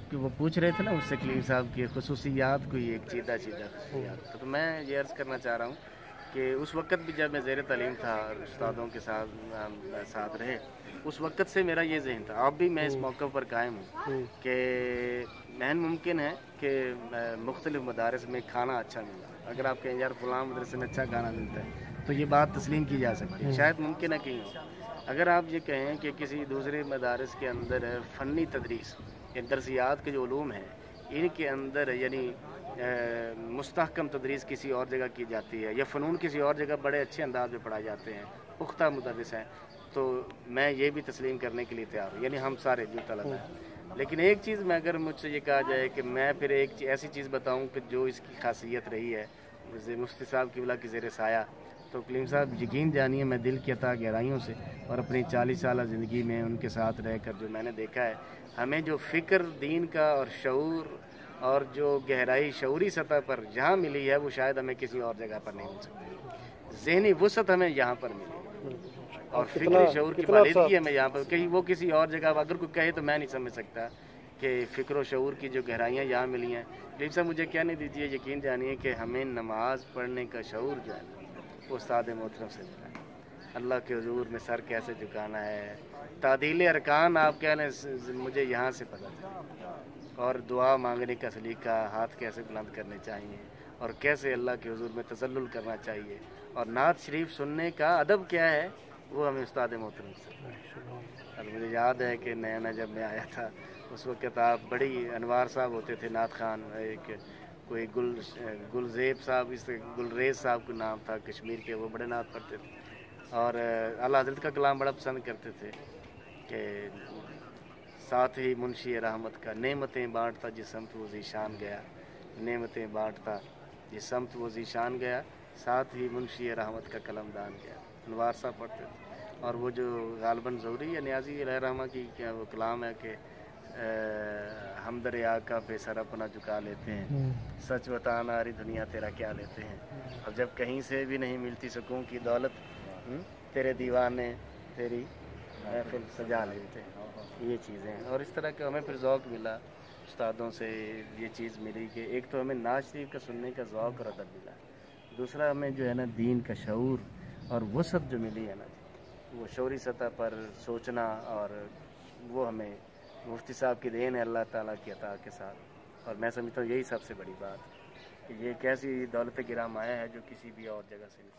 कि वो पूछ रहे थे ना उससे कलीम साहब की खसूसियात, कोई एक चीदा खसूसियात, तो मैं ये अर्ज़ करना चाह रहा हूँ कि उस वक़्त भी जब मैं ज़ेर तालीम था और उस्तादों के साथ रहे, उस वक़्त से मेरा ये ज़हन था, अब भी मैं इस मौक़े पर कायम हूँ कि महन मुमकिन है कि मुख्तलिफ़ मदारिस में खाना अच्छा मिला। अगर आप कहें यार फ़लाँ मदरसे में अच्छा खाना मिलता है तो ये बात तस्लीम की जा सकती है, शायद मुमकिन है कहीं हो। अगर आप ये कहें कि किसी दूसरे मदारिस के अंदर फ़नी तदरीस या दर्सियात के जो उलूम हैं इनके अंदर यानी मुस्तहकम तदरीस किसी और जगह की जाती है या फ़नून किसी और जगह बड़े अच्छे अंदाज में पढ़ाए जाते हैं, पुख्ता मुदर्रिस हैं, तो मैं ये भी तस्लीम करने के लिए तैयार हूँ, यानी हम सारे जो तलबा हैं। लेकिन एक चीज़ में अगर मुझसे ये कहा जाए कि मैं फिर एक ऐसी चीज़ बताऊँ कि जो इसकी खासियत रही है मुफ्ती साहब क़िबला की ज़ेर साया, तो कलीम साहब यकीन जानिए मैं दिल की अता गहराइयों से और अपनी 40 साल ज़िंदगी में उनके साथ रहकर जो मैंने देखा है, हमें जो फ़िक्र दीन का और शऊर और जो गहराई शऊरी सतह पर जहाँ मिली है वो शायद हमें किसी और जगह पर नहीं मिल सकती। ज़हनी वुसअत हमें यहाँ पर मिली और फ़िक्री शऊर की बालिदगी हमें यहाँ पर, कहीं वो किसी और जगह अगर कोई कहे तो मैं नहीं समझ सकता कि फ़िक्र व शऊर की जो गहराइयाँ यहाँ मिली हैं। कलीम साहब मुझे क्या नहीं दीजिए, यकीन जानिए कि हमें नमाज़ पढ़ने का शऊर जो है वो उस्ताद मोहतरम से मिला है। अल्लाह के हुजूर में सर कैसे झुकाना है, तादील अरकान आप कह लें मुझे यहाँ से पता चला, और दुआ मांगने का सलीका, हाथ कैसे बुलंद करने चाहिए और कैसे अल्लाह के हुजूर में तसल्लुल करना चाहिए, और नात शरीफ सुनने का अदब क्या है वो हमें उस्ताद मोहतरम से। और मुझे याद है कि नया जब मैं आया था उस वक्त आप बड़ी अनवार साहब होते थे, नात खान, एक कोई गुलजेब साहब, इस गुलरेज साहब का नाम था कश्मीर के, वो बड़े नात पढ़ते थे और आला हज़रत का कलाम बड़ा पसंद करते थे कि साथ ही मुंशी रहमत का नेमतें बांटता जिस समत वो ज़ीशान गया, नेमतें बांटता जिस समत वो ज़ीशान गया, साथ ही मुंशी रहमत का कलमदान गया। अनवार साहब पढ़ते थे और वो जो गालबन ज़ौहरी या नियाज़ी रहमा की क्या वो कलाम है कि हम दरिया का पे सर अपना झुका लेते हैं, सच बताना आरी दुनिया तेरा क्या लेते हैं, और जब कहीं से भी नहीं मिलती सुकून की दौलत, तेरे दीवाने तेरी महफिल सजा लेते हैं। ये चीज़ें हैं और इस तरह का हमें फिर ज़ौक़ मिला उस्तादों से, ये चीज़ मिली कि एक तो हमें नात शरीफ का सुनने का ज़ौक़ और अदब मिला, दूसरा हमें जो है ना दीन का शऊर और वसअत जो मिली है ना, वो शऊरी सतह पर सोचना, और वो हमें मुफ्ती साहब की देन है अल्लाह ताला की अता के साथ। और मैं समझता हूँ यही सबसे बड़ी बात कि ये कैसी दौलत गिराम आया है जो किसी भी और जगह से नहीं।